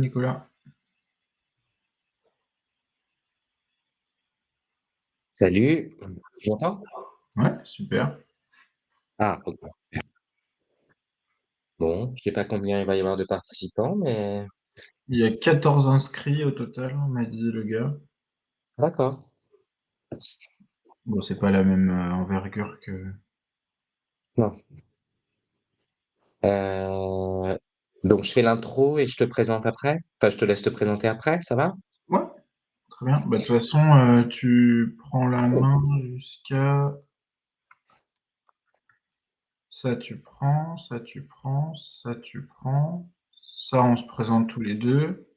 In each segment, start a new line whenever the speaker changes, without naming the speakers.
Nicolas.
Salut, tu m'entends?
Ouais, super.
Ah, ok. Bon, je sais pas combien il va y avoir de participants, mais
Il y a 14 inscrits au total, m'a dit le gars.
d'accord.
Bon, c'est pas la même envergure que.
Non. Euh, donc je fais l'intro et je te présente après. Enfin, je te laisse te présenter après, ça va?
Ouais, très bien. Bah, de toute façon, tu prends la main jusqu'à. Ça, tu prends, ça, tu prends, ça, tu prends. Ça, on se présente tous les deux.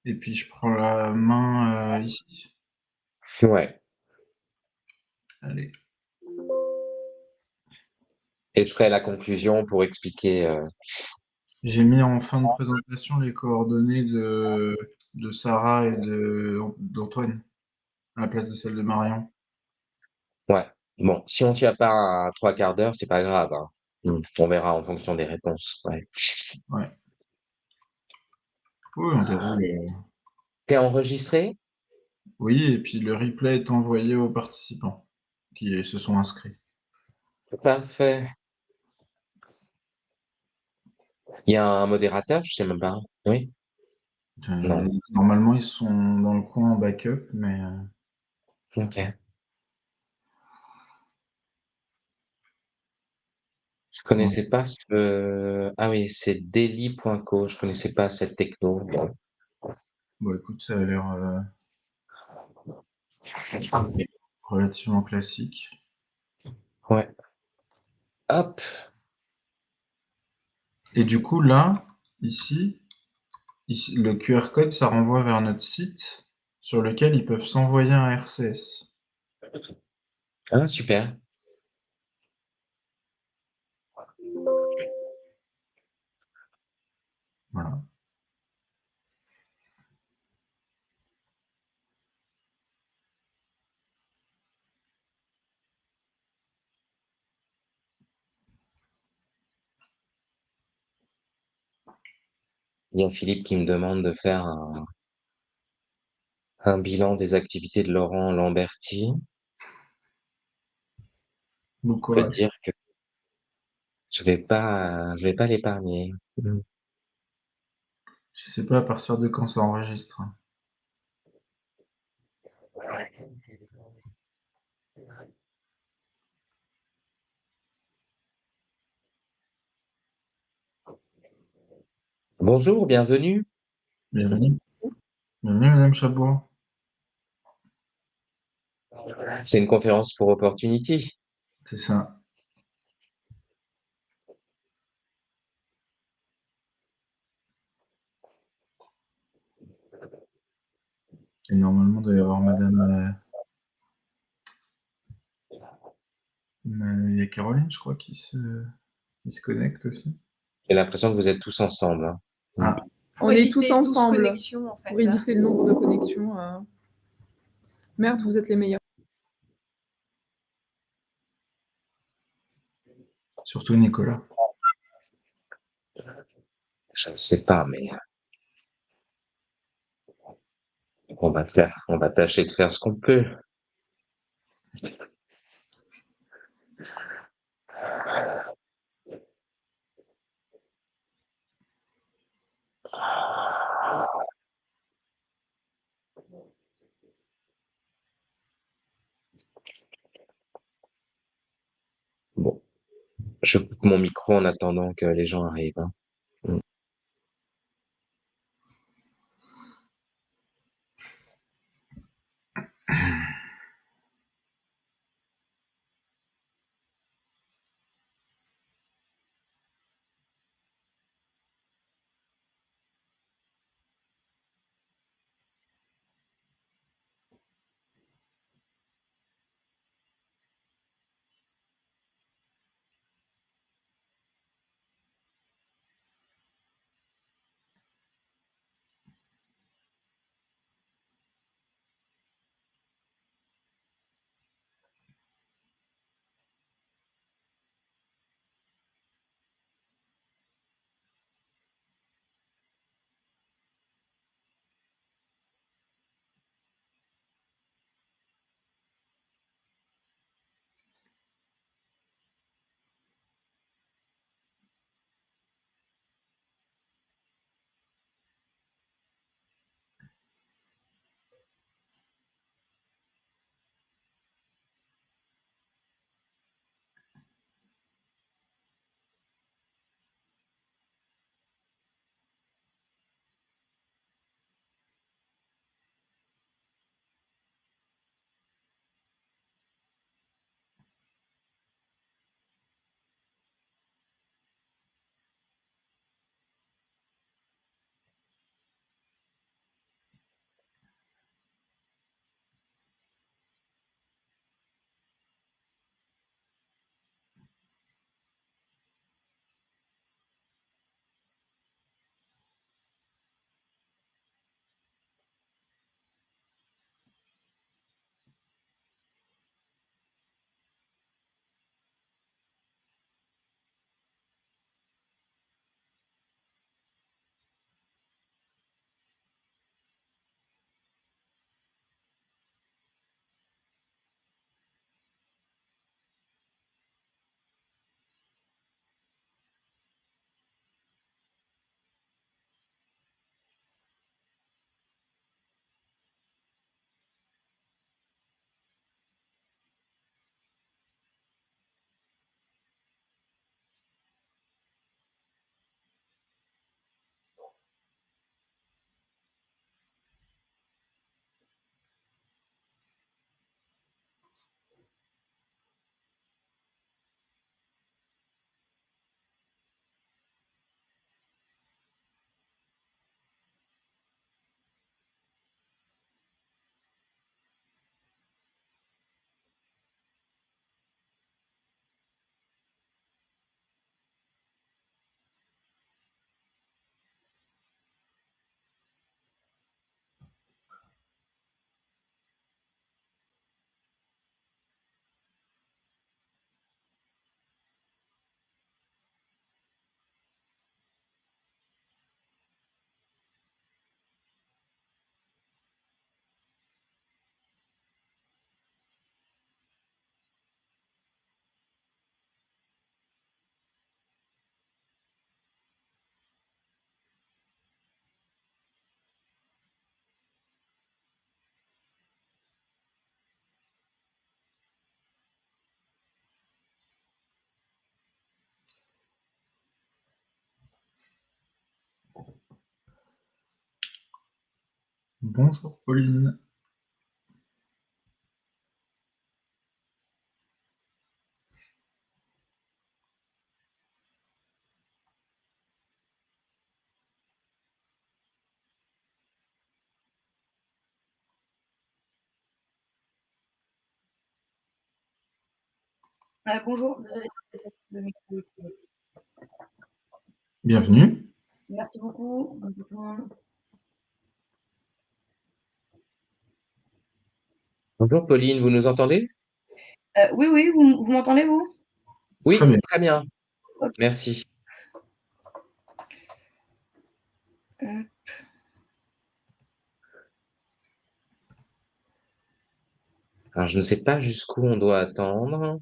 Et puis, je prends la main ici.
Ouais.
Allez.
Et je ferai la conclusion pour expliquer.
J'ai mis en fin de présentation les coordonnées de Sarah et d'Antoine, à la place de celle de Marion.
Ouais. Bon, si on tient pas à 3/4 d'heure, c'est pas grave, hein. On verra en fonction des réponses. Ouais.
Ouais. Oui, on déroule.
T'es enregistré?
Oui, et puis le replay est envoyé aux participants qui se sont inscrits.
Parfait. Il y a un modérateur, je sais même pas. Oui? Non.
Normalement, ils sont dans le coin en backup, mais
Ok. Je connaissais pas ce. Ah oui, c'est daily.co. Je connaissais pas cette techno. Bon.
bon, écoute, ça a l'air relativement classique.
Ouais. Hop.
Et du coup, là, ici, le QR code, ça renvoie vers notre site sur lequel ils peuvent s'envoyer un RCS.
Ah, super.
Voilà.
Il y a Philippe qui me demande de faire un bilan des activités de Laurent Lamberti.
Bon
Je peux te
courage.
dire que je vais pas l'épargner.
Je sais pas à partir de quand ça enregistre.
Bonjour, bienvenue.
Bienvenue. Bienvenue, Madame Chabot.
C'est une conférence pour Opportunity.
C'est ça. Et normalement, il doit y avoir Madame. Il y a Caroline, je crois, qui se connecte aussi.
J'ai l'impression que vous êtes tous ensemble, hein.
Ah,
On est tous ensemble pour éviter le nombre de connexions. Merde, vous êtes les meilleurs.
surtout Nicolas.
Je ne sais pas, mais on va tâcher de faire ce qu'on peut. Bon, je coupe mon micro en attendant que les gens arrivent, hein.
Bonjour Pauline.
Bonjour, désolée, le micro était
Bienvenue.
merci beaucoup. Bonjour tout le monde.
Bonjour Pauline, vous nous entendez?
Oui, oui, vous m'entendez, vous?
Oui,
Très bien.
très bien.
OK.
Merci.
Heu,
Alors, je ne sais pas jusqu'où on doit attendre.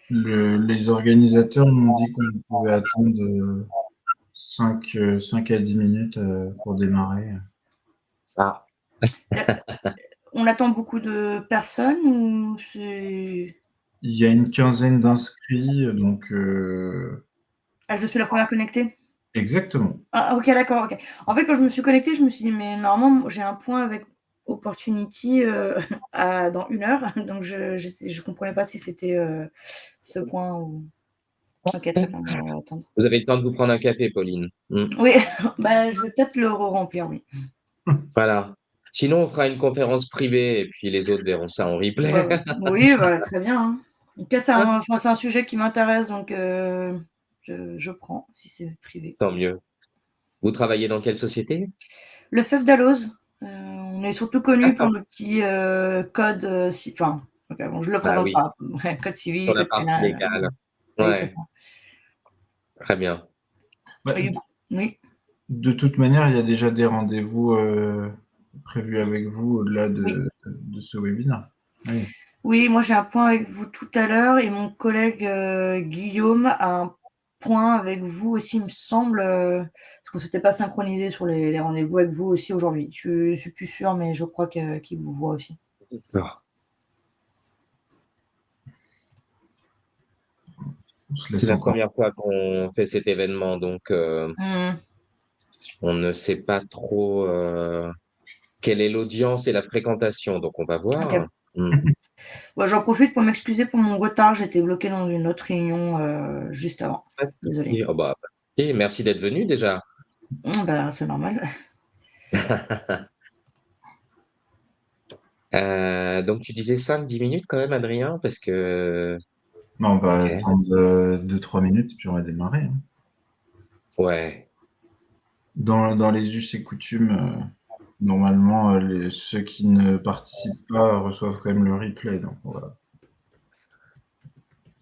Les organisateurs m'ont dit qu'on pouvait attendre 5 à 10 minutes pour démarrer.
Ah,
on attend beaucoup de personnes ou c'est
Il y a une quinzaine d'inscrits, donc
ah, je suis la première connectée?
exactement.
Ah OK, d'accord, OK. En fait, quand je me suis connectée, je me suis dit: «Mais normalement, j'ai un point avec Opportunity, à dans 1 heure», donc je comprenais pas si c'était, ce point ou OK, très bien, on va attendre.
vous avez le temps de vous prendre un café, Pauline.
Oui, bah, je vais peut-être le remplir, oui.
Voilà. Sinon, on fera une conférence privée et puis les autres verront ça en replay.
Bah, oui, bah, très bien, hein. En tout cas, c'est un sujet qui m'intéresse, donc je prends si c'est privé.
Tant mieux. Vous travaillez dans quelle société?
Le Feuf d'Alloz, on est surtout connu pour
D'accord.
nos petits, codes, enfin, OK, bon, je le
Ah
présente
oui,
pas. Ouais, code civil,
sur la
code
partie
pénal,
légale.
oui, c'est
Ouais,
ça.
très bien.
Bah,
Et oui,
de toute manière, il y a déjà des rendez-vous prévus avec vous au-delà
oui.
de ce webinaire. Oui.
Oui, moi j'ai un point avec vous tout à l'heure et mon collègue, Guillaume a un point avec vous aussi, il me semble, parce qu'on s'était pas synchronisé sur les rendez-vous avec vous aussi aujourd'hui. Je suis plus sûre, mais je crois qu'il vous voit aussi.
Ah,
On se
c'est
laisse
la
encore.
première fois qu'on fait cet événement, donc
Mmh.
on ne sait pas trop quelle est l'audience et la fréquentation, donc on va
OK.
voir.
Bah, j'en profite pour m'excuser pour mon retard, j'étais bloquée dans une autre réunion, juste avant.
Pas de
Désolée.
souci. Oh bah, et merci d'être venu déjà.
Bah, c'est normal.
Donc tu disais 5-10 minutes quand même, Adrien, parce que
Non, on va
OK,
attendre 2-3 minutes, puis on va démarrer, hein.
ouais.
Dans les us et coutumes, normalement, ceux qui ne participent pas reçoivent quand même le replay, donc on va.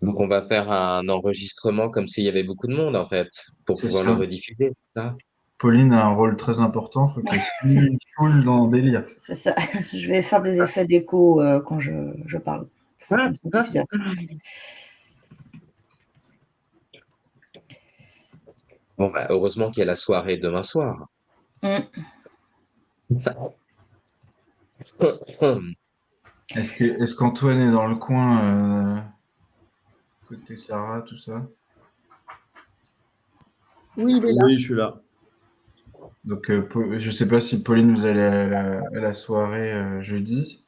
Donc on va faire un enregistrement comme s'il y avait beaucoup de monde en fait, pour
C'est
pouvoir le
ça.
rediffuser, c'est ça?
Pauline a un rôle très important, faut qu'elle suive full dans le délire.
C'est ça. Je vais faire des effets d'écho, quand je parle. Comme ça, c'est plus direct.
Bon bah, heureusement qu'il y a la soirée demain soir.
Mmh.
Est-ce qu'Antoine est dans le coin, côté Sarah, tout ça?
Oui, il est là.
Oui, je suis là.
Donc, je sais pas si Pauline, vous allez à la soirée jeudi.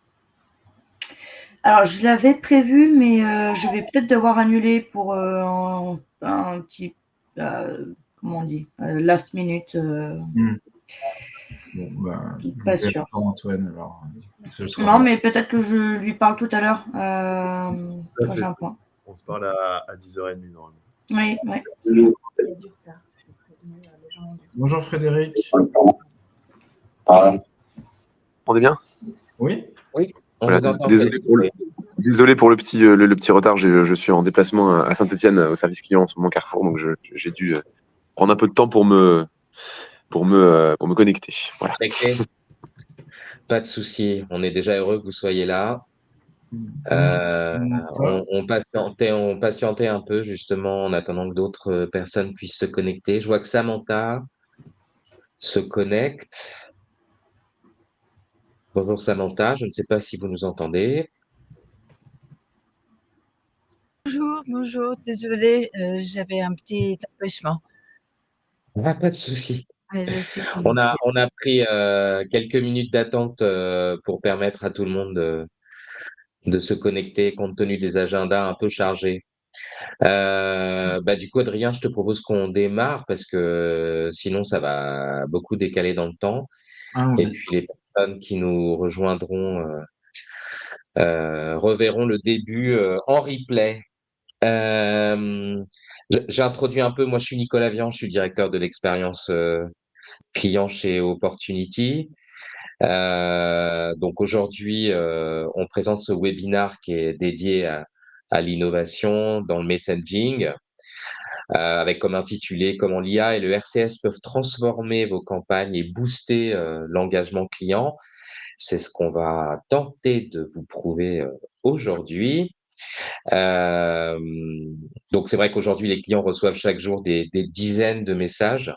Alors je l'avais prévu, mais je vais peut-être devoir annuler pour, un petit, comment on dit? Last minute,
Bon, bah, vous
pas
verrez
sûr.
pour Antoine alors, ce
Non,
soir-là.
mais peut-être que je lui parle tout à l'heure,
Tout à
quand
fait.
j'ai un point.
On se parle à 10h30 normalement.
Oui, oui, c'est ça.
Bonjour Frédéric.
Vous m'entendez bien?
Oui?
Oui, on
Voilà,
vous entend
désolé
Frédéric, oui.
désolé pour le petit retard. Je suis en déplacement à Saint-Étienne au service client en ce moment Carrefour, donc j'ai dû prendre un peu de temps pour me connecter. Voilà.
Connecté. Pas de souci, on est déjà heureux que vous soyez là.
Bonjour.
On patientait un peu justement en attendant que d'autres personnes puissent se connecter. Je vois que Samantha se connecte. Bonjour Samantha, je ne sais pas si vous nous entendez.
Bonjour, désolée, j'avais un petit empêchement.
Ah, pas de souci.
Ouais, je suis
On a pris quelques minutes d'attente pour permettre à tout le monde de se connecter compte tenu des agendas un peu chargés. Du coup, Adrien, je te propose qu'on démarre parce que sinon ça va beaucoup décaler dans le temps. Et
Allons-y.
puis les personnes qui nous rejoindront reverront le début en replay. J'ai introduit un peu, moi je suis Nicolas Vian, je suis directeur de l'expérience client chez Opportunity. Donc aujourd'hui, on présente ce webinaire qui est dédié à l'innovation dans le messaging, avec comme intitulé comment l'IA et le RCS peuvent transformer vos campagnes et booster l'engagement client. C'est ce qu'on va tenter de vous prouver aujourd'hui. Donc c'est vrai qu'aujourd'hui les clients reçoivent chaque jour des dizaines de messages,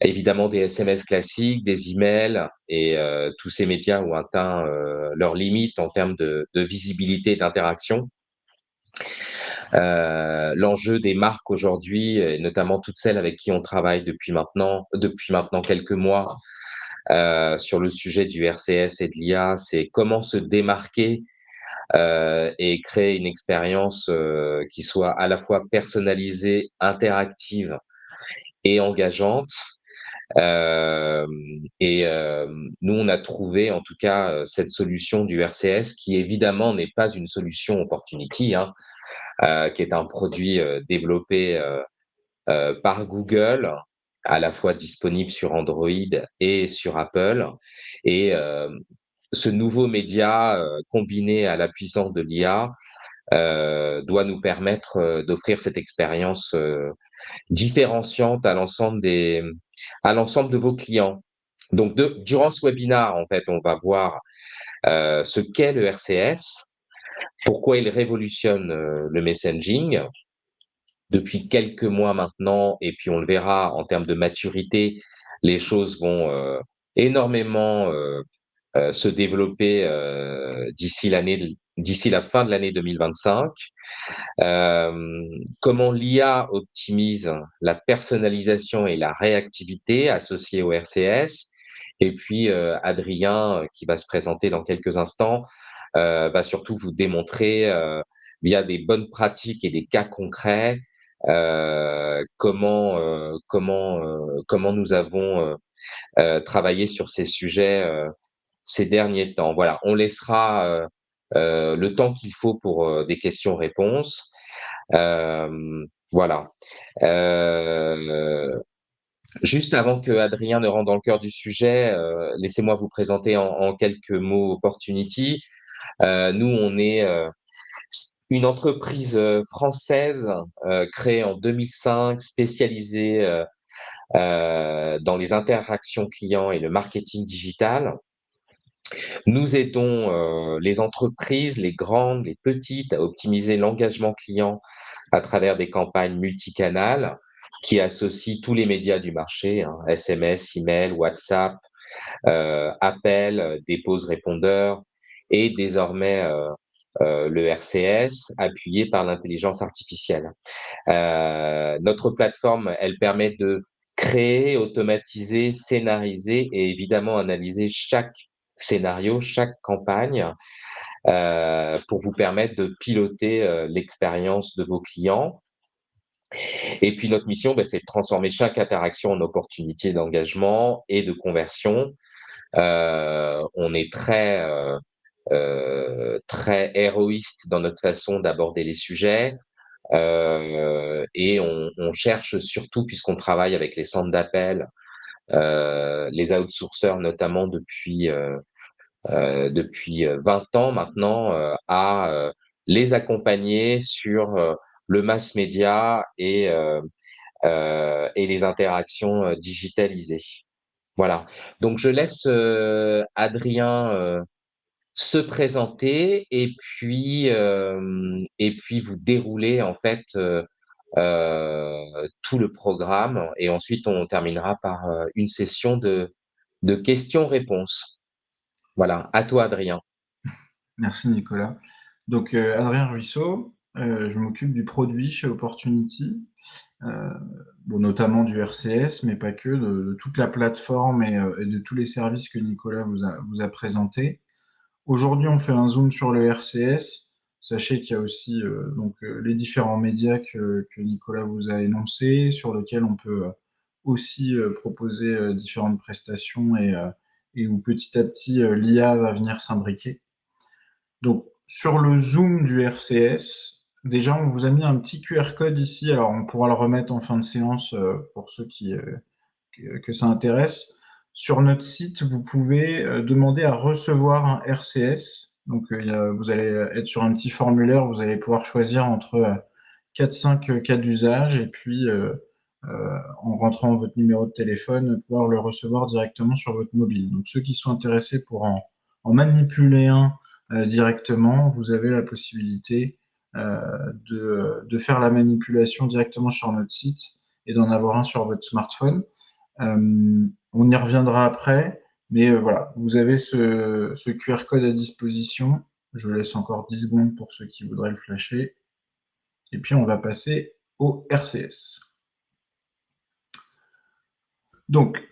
évidemment des SMS classiques, des emails et tous ces médias ont atteint leurs limites en termes de visibilité et d'interaction. L'enjeu des marques aujourd'hui, et notamment toutes celles avec qui on travaille depuis maintenant quelques mois sur le sujet du RCS et de l'IA, c'est comment se démarquer et créer une expérience qui soit à la fois personnalisée, interactive et engageante. Nous, on a trouvé en tout cas cette solution du RCS qui évidemment n'est pas une solution Opportunity, hein, qui est un produit développé par Google, à la fois disponible sur Android et sur Apple. Et ce nouveau média combiné à la puissance de l'IA doit nous permettre d'offrir cette expérience différenciante à l'ensemble de vos clients. Donc, durant ce webinaire, en fait, on va voir ce qu'est le RCS, pourquoi il révolutionne le messaging depuis quelques mois maintenant, et puis on le verra en termes de maturité, les choses vont énormément se développer d'ici la fin de l'année 2025. Comment l'IA optimise la personnalisation et la réactivité associées au RCS. Et puis Adrien, qui va se présenter dans quelques instants, va surtout vous démontrer via des bonnes pratiques et des cas concrets comment nous avons travaillé sur ces sujets ces derniers temps. Voilà, on laissera le temps qu'il faut pour des questions-réponses. Voilà. Juste avant que Adrien ne rentre dans le cœur du sujet, laissez-moi vous présenter en quelques mots Opportunity. Nous, on est une entreprise française créée en 2005, spécialisée dans les interactions clients et le marketing digital. Nous aidons les entreprises, les grandes, les petites, à optimiser l'engagement client à travers des campagnes multicanales qui associent tous les médias du marché, hein, SMS, email, WhatsApp, appels, dépose répondeurs et désormais le RCS appuyé par l'intelligence artificielle. Notre plateforme, elle permet de créer, automatiser, scénariser et évidemment analyser chaque scénario, chaque campagne pour vous permettre de piloter l'expérience de vos clients. Et puis notre mission, c'est de transformer chaque interaction en opportunité d'engagement et de conversion. On est très héroïste dans notre façon d'aborder les sujets. Et on cherche surtout, puisqu'on travaille avec les centres d'appel, les outsourceurs notamment depuis 20 ans maintenant, à les accompagner sur le mass média et les interactions digitalisées. Voilà. Donc je laisse Adrien se présenter et puis vous dérouler en fait tout le programme et ensuite on terminera par une session de questions-réponses. Voilà, à toi Adrien.
Merci Nicolas. Donc Adrien Ruisseau, Je m'occupe du produit chez Opportunity, notamment du RCS, mais pas que, de toute la plateforme et de tous les services que Nicolas vous a présentés. Aujourd'hui, on fait un zoom sur le RCS. Sachez qu'il y a aussi les différents médias que Nicolas vous a énoncés, sur lesquels on peut aussi proposer différentes prestations et où petit à petit l'IA va venir s'imbriquer. Donc, sur le zoom du RCS, déjà, on vous a mis un petit QR code ici. Alors, on pourra le remettre en fin de séance pour ceux que ça intéresse. Sur notre site, vous pouvez demander à recevoir un RCS. Donc, vous allez être sur un petit formulaire. Vous allez pouvoir choisir entre 4-5 cas d'usage et puis, en rentrant votre numéro de téléphone, pouvoir le recevoir directement sur votre mobile. Donc, ceux qui sont intéressés pour en manipuler un directement, vous avez la possibilité de faire la manipulation directement sur notre site et d'en avoir un sur votre smartphone. On y reviendra après, mais voilà, vous avez ce QR code à disposition. Je laisse encore 10 secondes pour ceux qui voudraient le flasher. Et puis, on va passer au RCS. Donc,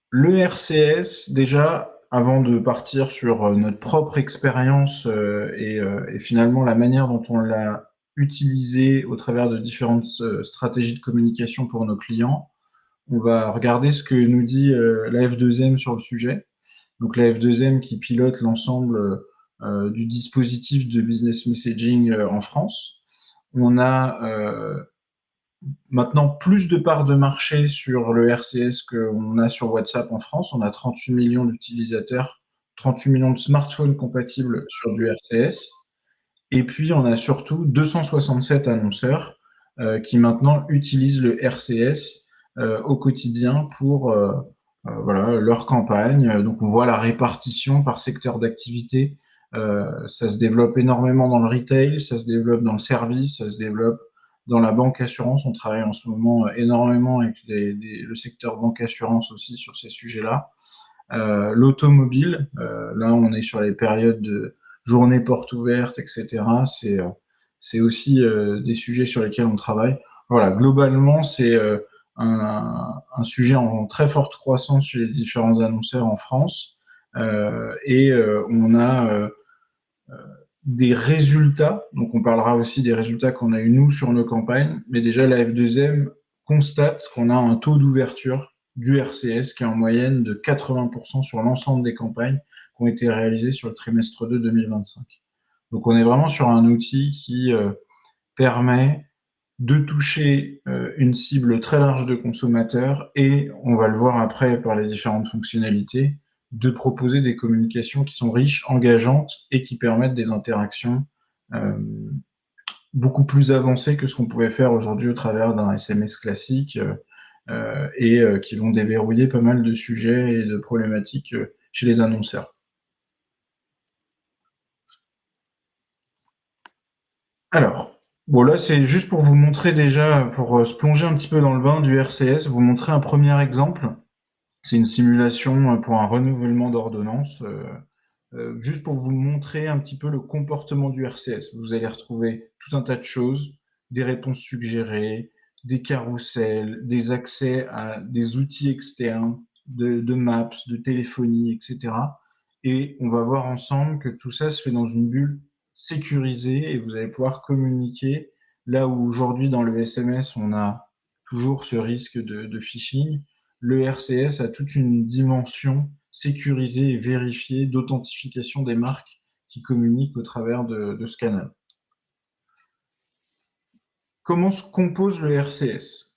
le RCS, déjà, avant de partir sur notre propre expérience et finalement la manière dont on l'a utilisé au travers de différentes stratégies de communication pour nos clients, on va regarder ce que nous dit la F2M sur le sujet. Donc la F2M qui pilote l'ensemble du dispositif de business messaging en France. On a maintenant plus de parts de marché sur le RCS qu'on a sur WhatsApp en France. On a 38 millions d'utilisateurs, 38 millions de smartphones compatibles sur du RCS. Et puis, on a surtout 267 annonceurs qui maintenant utilisent le RCS au quotidien pour leur campagne. Donc, on voit la répartition par secteur d'activité. Ça se développe énormément dans le retail, ça se développe dans le service, ça se développe dans la banque assurance. On travaille en ce moment énormément avec le secteur banque assurance aussi sur ces sujets-là. L'automobile, là on est sur les périodes de journée porte ouverte, etc. C'est aussi des sujets sur lesquels on travaille. Voilà, globalement c'est un sujet en très forte croissance chez les différents annonceurs en France. On a des résultats, donc on parlera aussi des résultats qu'on a eu nous sur nos campagnes, mais déjà la F2M constate qu'on a un taux d'ouverture du RCS qui est en moyenne de 80% sur l'ensemble des campagnes qui ont été réalisées sur le trimestre 2 2025. Donc on est vraiment sur un outil qui permet de toucher une cible très large de consommateurs et, on va le voir après par les différentes fonctionnalités, de proposer des communications qui sont riches, engageantes et qui permettent des interactions beaucoup plus avancées que ce qu'on pouvait faire aujourd'hui au travers d'un SMS classique et qui vont déverrouiller pas mal de sujets et de problématiques chez les annonceurs. Alors, bon là c'est juste pour vous montrer déjà, pour se plonger un petit peu dans le bain du RCS, vous montrer un premier exemple. C'est une simulation pour un renouvellement d'ordonnance, juste pour vous montrer un petit peu le comportement du RCS. Vous allez retrouver tout un tas de choses, des réponses suggérées, des carousels, des accès à des outils externes, de maps, de téléphonie, etc. Et on va voir ensemble que tout ça se fait dans une bulle sécurisée et vous allez pouvoir communiquer là où aujourd'hui dans le SMS on a toujours ce risque de phishing. Le RCS a toute une dimension sécurisée et vérifiée d'authentification des marques qui communiquent au travers de ce canal. Comment se compose le RCS?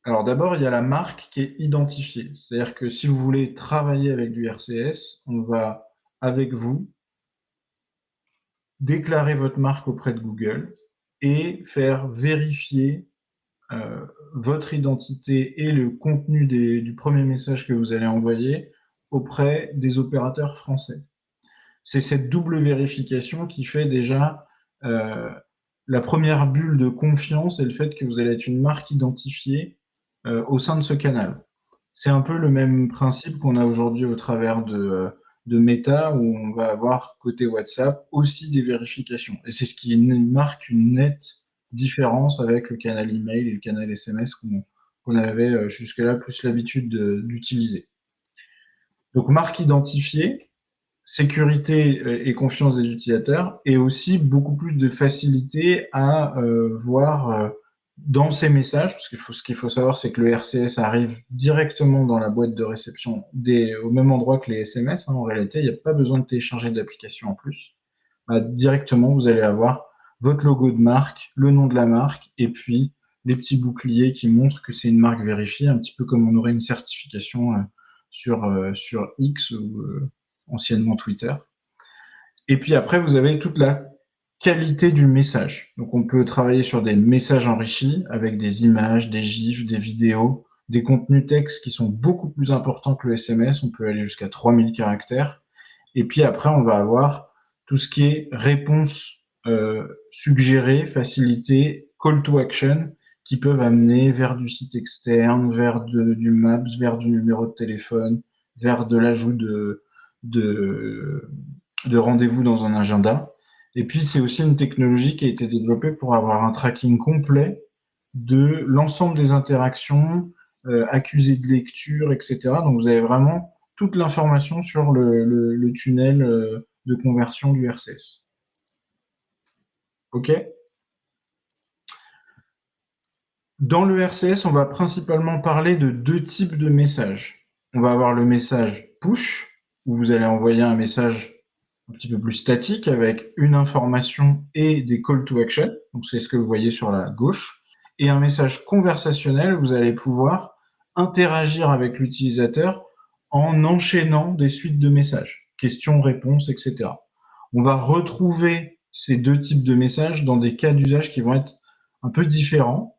Alors d'abord, il y a la marque qui est identifiée. C'est-à-dire que si vous voulez travailler avec du RCS, on va, avec vous, déclarer votre marque auprès de Google et faire vérifier votre identité et le contenu du premier message que vous allez envoyer auprès des opérateurs français. C'est cette double vérification qui fait déjà la première bulle de confiance et le fait que vous allez être une marque identifiée au sein de ce canal. C'est un peu le même principe qu'on a aujourd'hui au travers de Meta où on va avoir côté WhatsApp aussi des vérifications. Et c'est ce qui marque une nette différence avec le canal email et le canal SMS qu'on avait jusque-là plus l'habitude d'utiliser. Donc marque identifiée, sécurité et confiance des utilisateurs, et aussi beaucoup plus de facilité à voir dans ces messages, parce que ce qu'il faut savoir, c'est que le RCS arrive directement dans la boîte de réception au même endroit que les SMS. En réalité, il n'y a pas besoin de télécharger d'application en plus. Directement, vous allez avoir votre logo de marque, le nom de la marque, et puis les petits boucliers qui montrent que c'est une marque vérifiée, un petit peu comme on aurait une certification sur X ou anciennement Twitter. Et puis après, vous avez toute la qualité du message. Donc on peut travailler sur des messages enrichis avec des images, des gifs, des vidéos, des contenus textes qui sont beaucoup plus importants que le SMS. On peut aller jusqu'à 3000 caractères. Et puis après, on va avoir tout ce qui est réponse suggérée, facilitée, call to action, qui peuvent amener vers du site externe, vers du Maps, vers du numéro de téléphone, vers de l'ajout de rendez-vous dans un agenda. Et puis, c'est aussi une technologie qui a été développée pour avoir un tracking complet de l'ensemble des interactions, accusées de lecture, etc. Donc, vous avez vraiment toute l'information sur le tunnel de conversion du RCS. OK ? Dans le RCS, on va principalement parler de 2 types de messages. On va avoir le message push, où vous allez envoyer un message un petit peu plus statique avec une information et des call to action. Donc, c'est ce que vous voyez sur la gauche. Et un message conversationnel, vous allez pouvoir interagir avec l'utilisateur en enchaînant des suites de messages, questions, réponses, etc. On va retrouver ces 2 types de messages dans des cas d'usage qui vont être un peu différents.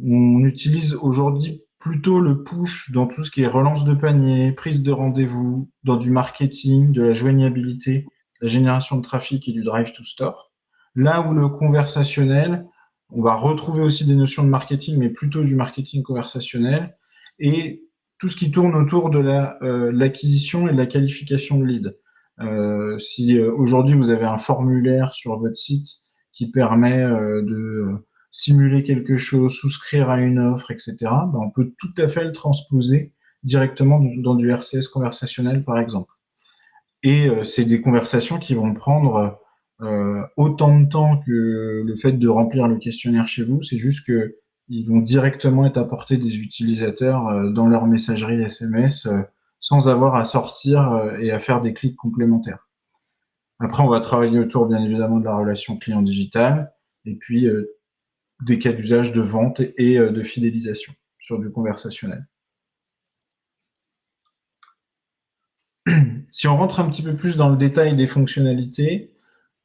On utilise aujourd'hui plutôt le push dans tout ce qui est relance de panier, prise de rendez-vous, dans du marketing, de la joignabilité, la génération de trafic et du drive to store. Là où le conversationnel, on va retrouver aussi des notions de marketing, mais plutôt du marketing conversationnel et tout ce qui tourne autour de l'acquisition et de la qualification de lead. Si aujourd'hui vous avez un formulaire sur votre site qui permet de simuler quelque chose, souscrire à une offre, etc., on peut tout à fait le transposer directement dans du RCS conversationnel, par exemple. Et c'est des conversations qui vont prendre autant de temps que le fait de remplir le questionnaire chez vous. C'est juste qu'ils vont directement être apportés des utilisateurs dans leur messagerie SMS sans avoir à sortir et à faire des clics complémentaires. Après, on va travailler autour, bien évidemment, de la relation client digitale et puis des cas d'usage de vente et de fidélisation sur du conversationnel. Si on rentre un petit peu plus dans le détail des fonctionnalités,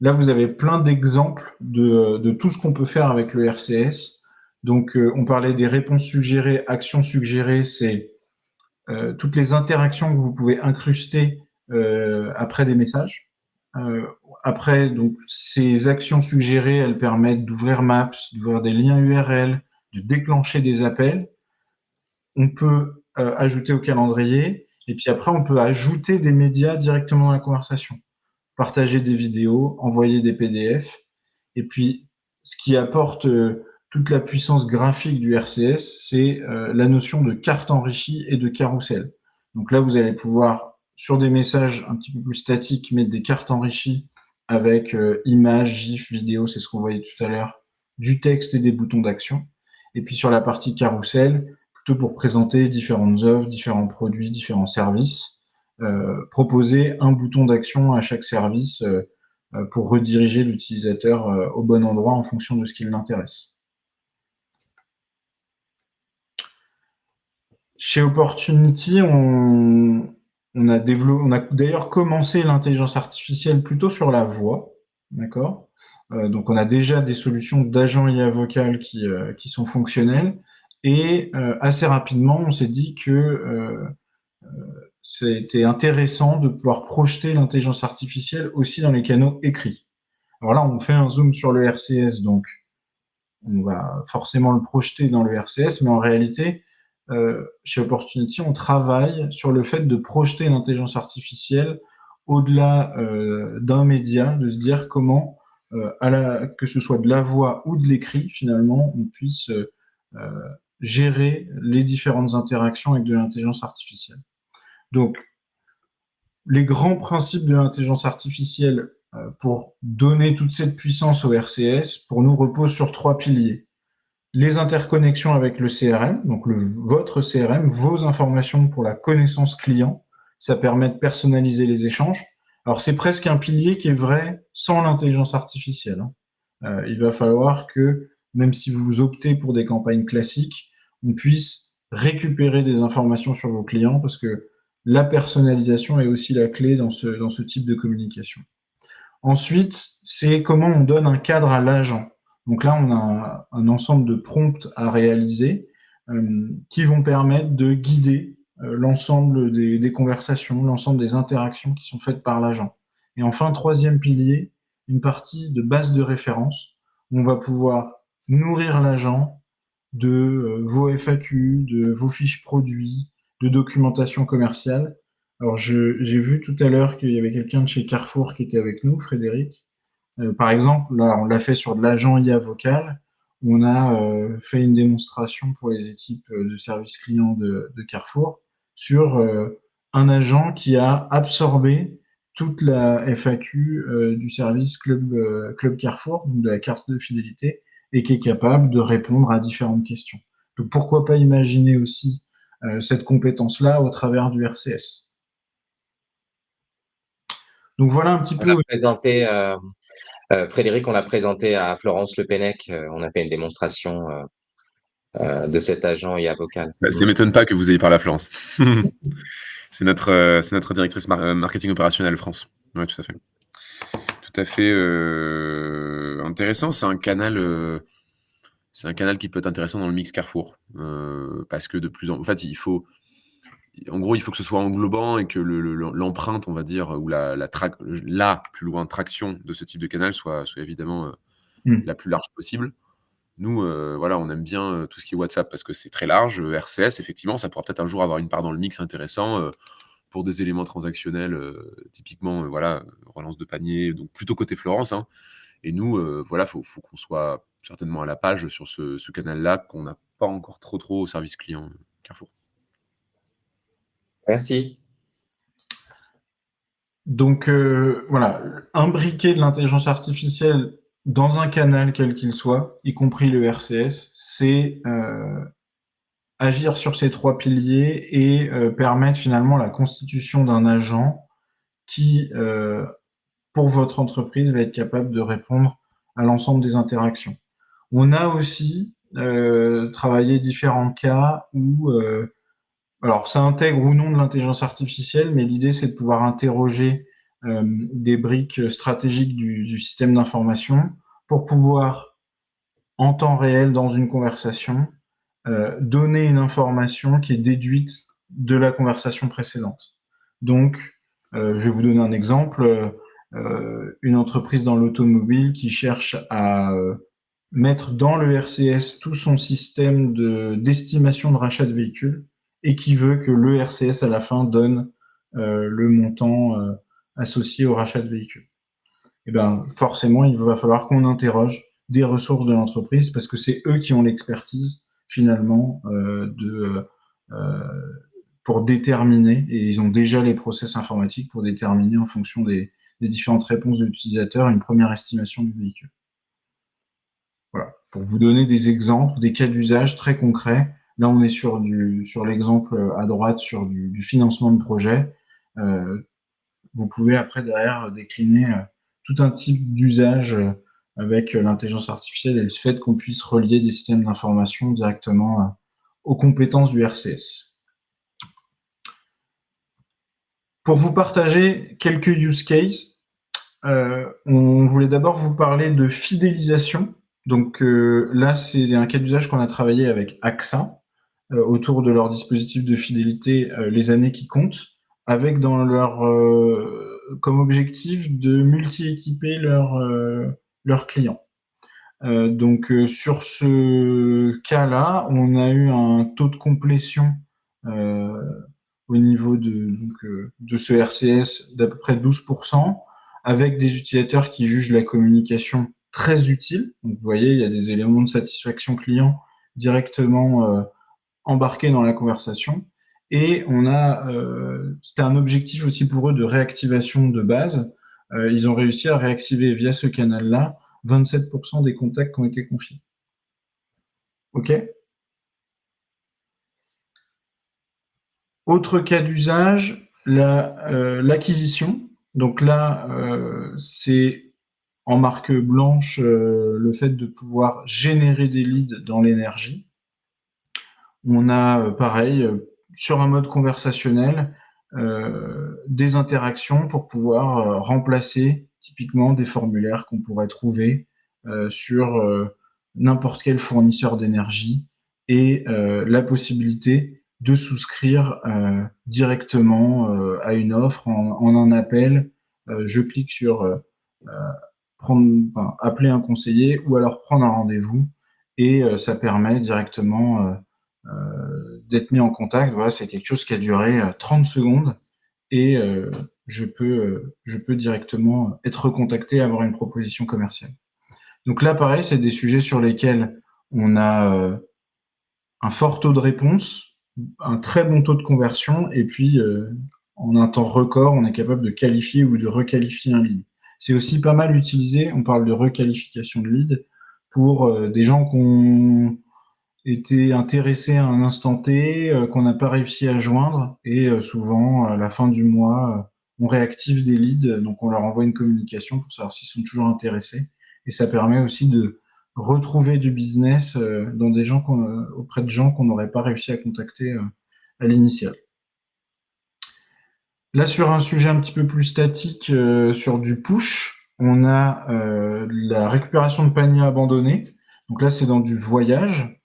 là, vous avez plein d'exemples de tout ce qu'on peut faire avec le RCS. Donc, on parlait des réponses suggérées, actions suggérées, c'est toutes les interactions que vous pouvez incruster après des messages. Après, donc, ces actions suggérées, elles permettent d'ouvrir Maps, d'ouvrir des liens URL, de déclencher des appels. On peut ajouter au calendrier. Et puis après, on peut ajouter des médias directement dans la conversation. Partager des vidéos, envoyer des PDF. Et puis, ce qui apporte toute la puissance graphique du RCS, c'est la notion de carte enrichie et de carrousel. Donc là, vous allez pouvoir, sur des messages un petit peu plus statiques, mettre des cartes enrichies avec images, gifs, vidéos, c'est ce qu'on voyait tout à l'heure, du texte et des boutons d'action. Et puis sur la partie carrousel, plutôt pour présenter différentes offres, différents produits, différents services, proposer un bouton d'action à chaque service pour rediriger l'utilisateur au bon endroit en fonction de ce qui l'intéresse. Chez Opportunity, on a d'ailleurs commencé l'intelligence artificielle plutôt sur la voix, d'accord ? Donc on a déjà des solutions d'agents IA vocal qui sont fonctionnelles, et assez rapidement, on s'est dit que c'était intéressant de pouvoir projeter l'intelligence artificielle aussi dans les canaux écrits. Alors là, on fait un zoom sur le RCS, donc on va forcément le projeter dans le RCS, mais en réalité, chez Opportunity, on travaille sur le fait de projeter l'intelligence artificielle au-delà d'un média, de se dire comment, que ce soit de la voix ou de l'écrit, finalement, on puisse gérer les différentes interactions avec de l'intelligence artificielle. Donc, les grands principes de l'intelligence artificielle pour donner toute cette puissance au RCS, pour nous, reposent sur 3 piliers. Les interconnexions avec le CRM, donc votre CRM, vos informations pour la connaissance client, ça permet de personnaliser les échanges. Alors, c'est presque un pilier qui est vrai sans l'intelligence artificielle. Il va falloir que, même si vous optez pour des campagnes classiques, on puisse récupérer des informations sur vos clients parce que la personnalisation est aussi la clé dans ce type de communication. Ensuite, c'est comment on donne un cadre à l'agent. Donc là, on a un ensemble de prompts à réaliser qui vont permettre de guider l'ensemble des conversations, l'ensemble des interactions qui sont faites par l'agent. Et enfin, 3e pilier, une partie de base de référence où on va pouvoir nourrir l'agent de vos FAQ, de vos fiches produits, de documentation commerciale. Alors, j'ai vu tout à l'heure qu'il y avait quelqu'un de chez Carrefour qui était avec nous, Frédéric. Par exemple, là, on l'a fait sur de l'agent IA vocal, où on a fait une démonstration pour les équipes de service client de Carrefour sur un agent qui a absorbé toute la FAQ du service Club Carrefour, donc de la carte de fidélité, et qui est capable de répondre à différentes questions. Donc pourquoi pas imaginer aussi cette compétence-là au travers du RCS. Donc voilà un petit peu.
Frédéric, on l'a présenté à Florence Le Pennec. On a fait une démonstration de cet agent IA vocal.
Ça ne m'étonne pas que vous ayez parlé à Florence. C'est notre directrice marketing opérationnel France. Oui, tout à fait. Tout à fait intéressant. C'est un canal qui peut être intéressant dans le mix Carrefour. Parce que de plus en fait, il faut que ce soit englobant et que l'empreinte, on va dire, ou plus loin, traction de ce type de canal soit évidemment la plus large possible. Nous, voilà, on aime bien tout ce qui est WhatsApp parce que c'est très large. RCS, effectivement, ça pourra peut-être un jour avoir une part dans le mix intéressant pour des éléments transactionnels, typiquement, voilà, relance de panier, donc plutôt côté Florence. Hein. Et nous, voilà, faut qu'on soit certainement à la page sur ce canal-là qu'on n'a pas encore trop au service client Carrefour.
Merci.
Donc voilà, imbriquer de l'intelligence artificielle dans un canal quel qu'il soit, y compris le RCS, c'est agir sur ces 3 piliers et permettre finalement la constitution d'un agent qui, pour votre entreprise, va être capable de répondre à l'ensemble des interactions. On a aussi travaillé différents cas où alors, ça intègre ou non de l'intelligence artificielle, mais l'idée, c'est de pouvoir interroger des briques stratégiques du système d'information pour pouvoir, en temps réel, dans une conversation, donner une information qui est déduite de la conversation précédente. Donc, je vais vous donner un exemple. Une entreprise dans l'automobile qui cherche à mettre dans le RCS tout son système d'estimation de rachat de véhicules et qui veut que le RCS à la fin donne le montant associé au rachat de véhicules. Et ben forcément, il va falloir qu'on interroge des ressources de l'entreprise parce que c'est eux qui ont l'expertise finalement pour déterminer, et ils ont déjà les process informatiques pour déterminer en fonction des différentes réponses de l'utilisateur une première estimation du véhicule. Voilà, pour vous donner des exemples, des cas d'usage très concrets. Là, on est sur l'exemple à droite, sur du financement de projet. Vous pouvez après, derrière, décliner tout un type d'usage avec l'intelligence artificielle et le fait qu'on puisse relier des systèmes d'information directement aux compétences du RCS. Pour vous partager quelques use cases, on voulait d'abord vous parler de fidélisation. Donc là, c'est un cas d'usage qu'on a travaillé avec AXA autour de leur dispositif de fidélité les années qui comptent, avec dans leur comme objectif de multi-équiper leurs clients. Donc sur ce cas-là, on a eu un taux de complétion au niveau de ce RCS d'à peu près 12%, avec des utilisateurs qui jugent la communication très utile. Donc, vous voyez, il y a des éléments de satisfaction client directement embarqués dans la conversation. Et c'était un objectif aussi pour eux de réactivation de base. Ils ont réussi à réactiver via ce canal-là 27% des contacts qui ont été confiés. OK ? Autre cas d'usage, l'acquisition. Donc là, c'est en marque blanche le fait de pouvoir générer des leads dans l'énergie. On a pareil, sur un mode conversationnel, des interactions pour pouvoir remplacer typiquement des formulaires qu'on pourrait trouver sur n'importe quel fournisseur d'énergie et la possibilité de souscrire directement à une offre en un appel. Je clique sur appeler un conseiller ou alors prendre un rendez-vous et ça permet directement d'être mis en contact. Voilà, c'est quelque chose qui a duré 30 secondes et je peux directement être contacté, avoir une proposition commerciale. Donc là, pareil, c'est des sujets sur lesquels on a un fort taux de réponse, un très bon taux de conversion, et puis en un temps record, on est capable de qualifier ou de requalifier un lead. C'est aussi pas mal utilisé, on parle de requalification de lead, pour des gens qui ont été intéressés à un instant T, qu'on n'a pas réussi à joindre, et souvent, à la fin du mois, on réactive des leads, donc on leur envoie une communication pour savoir s'ils sont toujours intéressés, et ça permet aussi de retrouver du business dans des gens auprès de gens qu'on n'aurait pas réussi à contacter à l'initial. Là, sur un sujet un petit peu plus statique, sur du push, on a la récupération de paniers abandonnés. Donc là, c'est dans du voyage.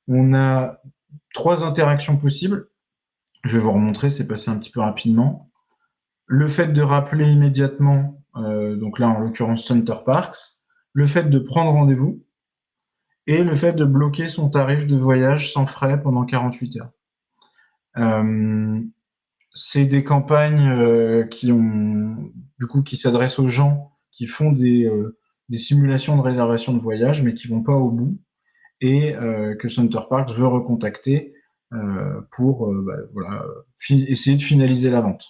On a 3 interactions possibles. Je vais vous remontrer, c'est passé un petit peu rapidement. Le fait de rappeler immédiatement, donc là, en l'occurrence, Center Parks. Le fait de prendre rendez-vous. Et le fait de bloquer son tarif de voyage sans frais pendant 48 heures. C'est des campagnes qui s'adressent aux gens qui font des simulations de réservation de voyage, mais qui vont pas au bout, et que Center Parks veut recontacter pour essayer de finaliser la vente.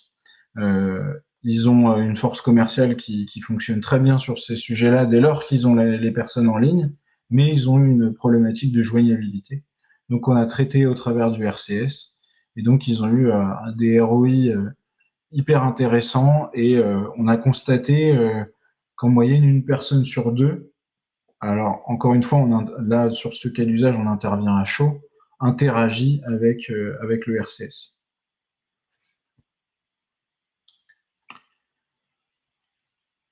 Ils ont une force commerciale qui fonctionne très bien sur ces sujets-là dès lors qu'ils ont les personnes en ligne, mais ils ont une problématique de joignabilité. Donc on a traité au travers du RCS, et donc ils ont eu des ROI hyper intéressants, et on a constaté qu'en moyenne, une personne sur 2, alors encore une fois, là sur ce cas d'usage, on intervient à chaud, interagit avec le RCS.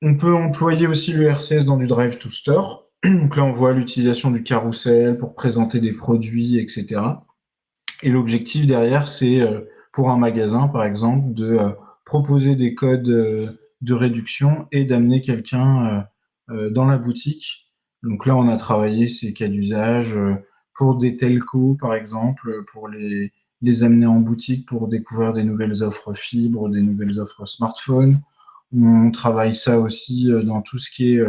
On peut employer aussi le RCS dans du Drive to Store. Donc là, on voit l'utilisation du carrousel pour présenter des produits, etc. Et l'objectif derrière, c'est pour un magasin, par exemple, de proposer des codes de réduction et d'amener quelqu'un dans la boutique. Donc là, on a travaillé ces cas d'usage pour des telcos, par exemple, pour les amener en boutique pour découvrir des nouvelles offres fibres, des nouvelles offres smartphones. On travaille ça aussi dans tout ce qui est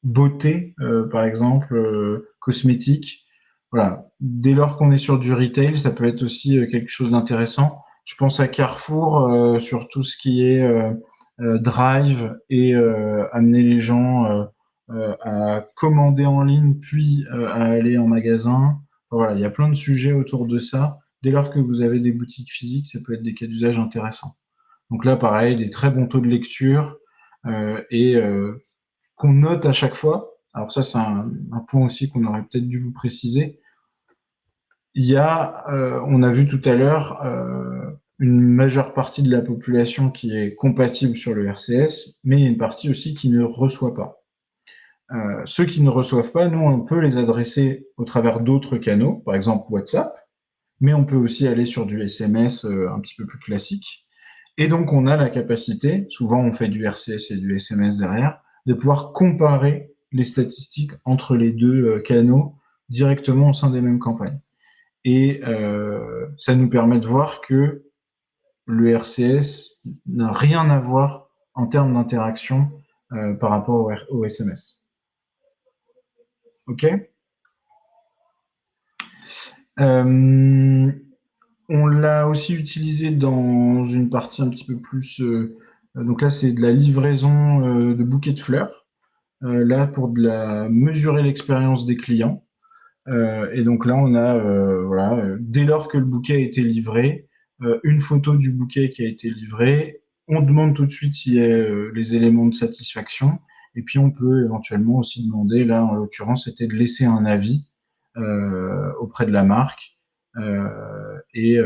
beauté, par exemple, cosmétique. Voilà. Dès lors qu'on est sur du retail, ça peut être aussi quelque chose d'intéressant. Je pense à Carrefour sur tout ce qui est drive et amener les gens à commander en ligne puis à aller en magasin. Voilà, il y a plein de sujets autour de ça. Dès lors que vous avez des boutiques physiques, ça peut être des cas d'usage intéressants. Donc là, pareil, des très bons taux de lecture et qu'on note à chaque fois. Alors ça, c'est un point aussi qu'on aurait peut-être dû vous préciser. On a vu tout à l'heure, une majeure partie de la population qui est compatible sur le RCS, mais il y a une partie aussi qui ne reçoit pas. Ceux qui ne reçoivent pas, nous, on peut les adresser au travers d'autres canaux, par exemple WhatsApp, mais on peut aussi aller sur du SMS un petit peu plus classique. Et donc, on a la capacité, souvent on fait du RCS et du SMS derrière, de pouvoir comparer les statistiques entre les deux canaux directement au sein des mêmes campagnes. et ça nous permet de voir que le RCS n'a rien à voir en termes d'interaction par rapport au SMS. OK. On l'a aussi utilisé dans une partie un petit peu plus... donc là, c'est de la livraison de bouquets de fleurs. Là, pour mesurer l'expérience des clients. Et donc là, on a, dès lors que le bouquet a été livré, une photo du bouquet qui a été livré. On demande tout de suite s'il y a les éléments de satisfaction. Et puis, on peut éventuellement aussi demander, là, en l'occurrence, c'était de laisser un avis auprès de la marque. Et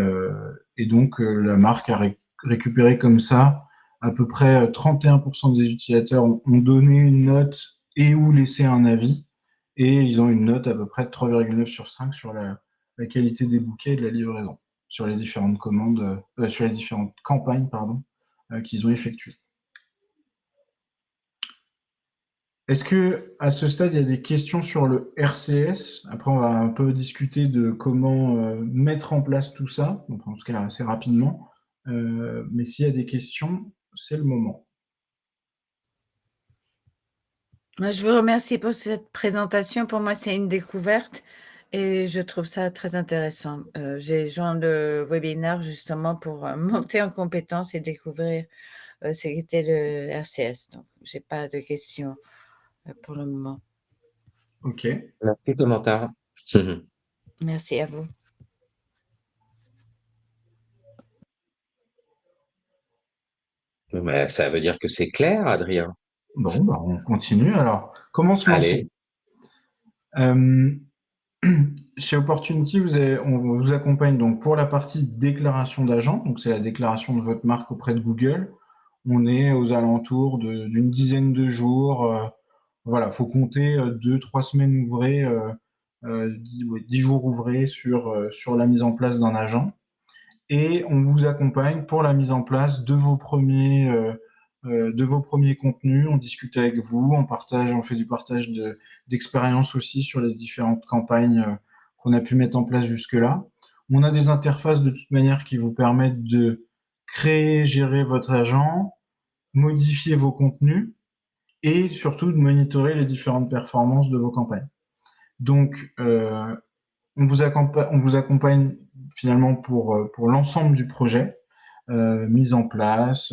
donc, la marque a récupéré comme ça à peu près 31% des utilisateurs ont donné une note et ou laissé un avis. Et ils ont une note à peu près de 3,9 sur 5 sur la qualité des bouquets et de la livraison, sur les différentes sur les différentes campagnes, qu'ils ont effectuées. Est-ce que à ce stade, il y a des questions sur le RCS? Après, on va un peu discuter de comment mettre en place tout ça, enfin, en tout cas assez rapidement. Mais s'il y a des questions, c'est le moment.
Moi, je vous remercie pour cette présentation. Pour moi, c'est une découverte et je trouve ça très intéressant. J'ai joint le webinaire justement pour monter en compétence et découvrir ce qu'était le RCS. Donc, je n'ai pas de questions pour le moment.
OK.
Merci, commentaire.
Merci à vous.
Mais ça veut dire que c'est clair, Adrien.
Bon, on continue alors. Comment se lancer? Chez Opportunity, on vous accompagne donc pour la partie déclaration d'agent, donc c'est la déclaration de votre marque auprès de Google. On est aux alentours d'une dizaine de jours. Voilà, faut compter 2-3 semaines ouvrées, 10 jours ouvrés sur la mise en place d'un agent. Et on vous accompagne pour la mise en place de vos premiers contenus. On discute avec vous, on fait du partage d'expériences aussi sur les différentes campagnes qu'on a pu mettre en place jusque-là. On a des interfaces de toute manière qui vous permettent de créer, gérer votre agent, modifier vos contenus et surtout de monitorer les différentes performances de vos campagnes. Donc, on vous accompagne finalement pour l'ensemble du projet, mise en place,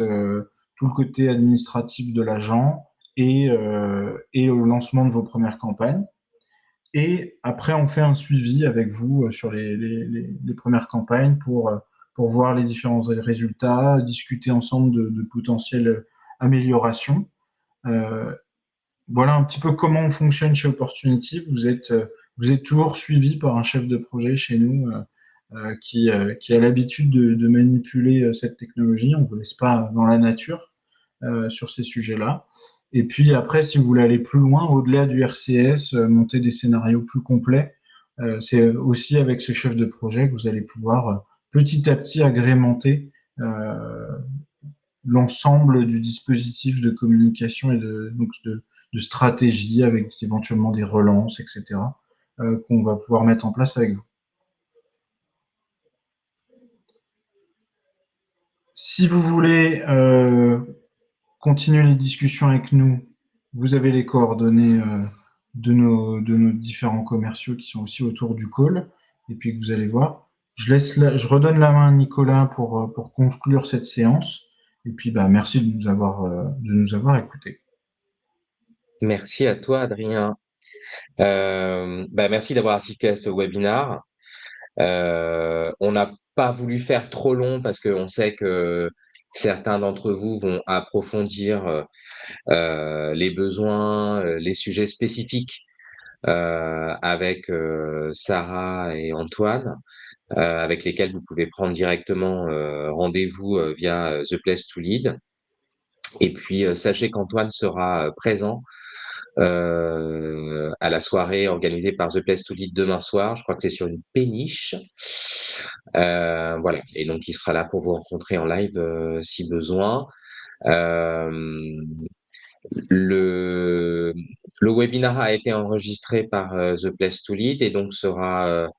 tout le côté administratif de l'agent et au lancement de vos premières campagnes. Et après, on fait un suivi avec vous sur les premières campagnes pour voir les différents résultats, discuter ensemble de potentielles améliorations. Voilà un petit peu comment on fonctionne chez Opportunity. Vous êtes toujours suivi par un chef de projet chez nous qui a l'habitude de manipuler cette technologie. On ne vous laisse pas dans la nature sur ces sujets-là. Et puis après, si vous voulez aller plus loin, au-delà du RCS, monter des scénarios plus complets, c'est aussi avec ce chef de projet que vous allez pouvoir petit à petit agrémenter l'ensemble du dispositif de communication et de stratégie avec éventuellement des relances, etc., qu'on va pouvoir mettre en place avec vous. Si vous voulez continuer les discussions avec nous, vous avez les coordonnées de nos différents commerciaux qui sont aussi autour du call, et puis que vous allez voir. Je redonne la main à Nicolas pour conclure cette séance, et puis merci de nous avoir écoutés.
Merci à toi, Adrien. Merci d'avoir assisté à ce webinaire. On n'a pas voulu faire trop long parce qu'on sait que certains d'entre vous vont approfondir les besoins, les sujets spécifiques avec Sarah et Antoine, avec lesquels vous pouvez prendre directement rendez-vous via The Place to Lead. Et puis, sachez qu'Antoine sera présent à la soirée organisée par The Place to Lead demain soir. Je crois que c'est sur une péniche. Voilà. Et donc, il sera là pour vous rencontrer en live si besoin. Le webinaire a été enregistré par The Place to Lead et donc sera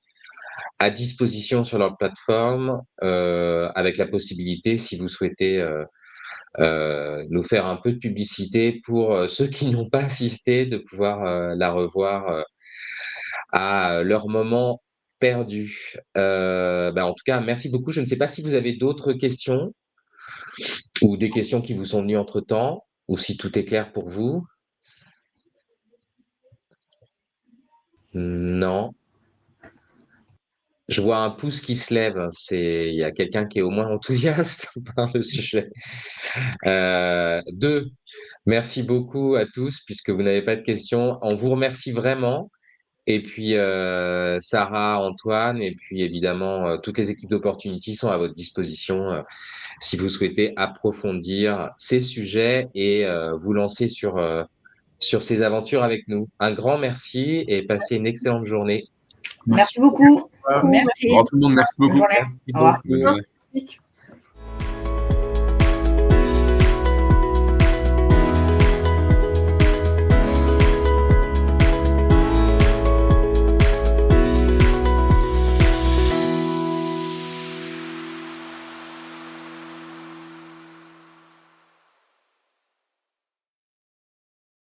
à disposition sur leur plateforme, avec la possibilité, si vous souhaitez nous faire un peu de publicité pour ceux qui n'ont pas assisté, de pouvoir la revoir à leur moment perdu. En tout cas, merci beaucoup. Je ne sais pas si vous avez d'autres questions ou des questions qui vous sont venues entre-temps, ou si tout est clair pour vous. Non. Je vois un pouce qui se lève. Il y a quelqu'un qui est au moins enthousiaste par le sujet. 2. Merci beaucoup à tous, puisque vous n'avez pas de questions. On vous remercie vraiment. Et puis, Sarah, Antoine, et puis évidemment, toutes les équipes d'Opportunity sont à votre disposition si vous souhaitez approfondir ces sujets et vous lancer sur ces aventures avec nous. Un grand merci et passez une excellente journée.
Merci beaucoup.
Merci.
Merci.
Au revoir tout le monde, merci beaucoup.
Bonne journée. Au revoir.
Bonne journée.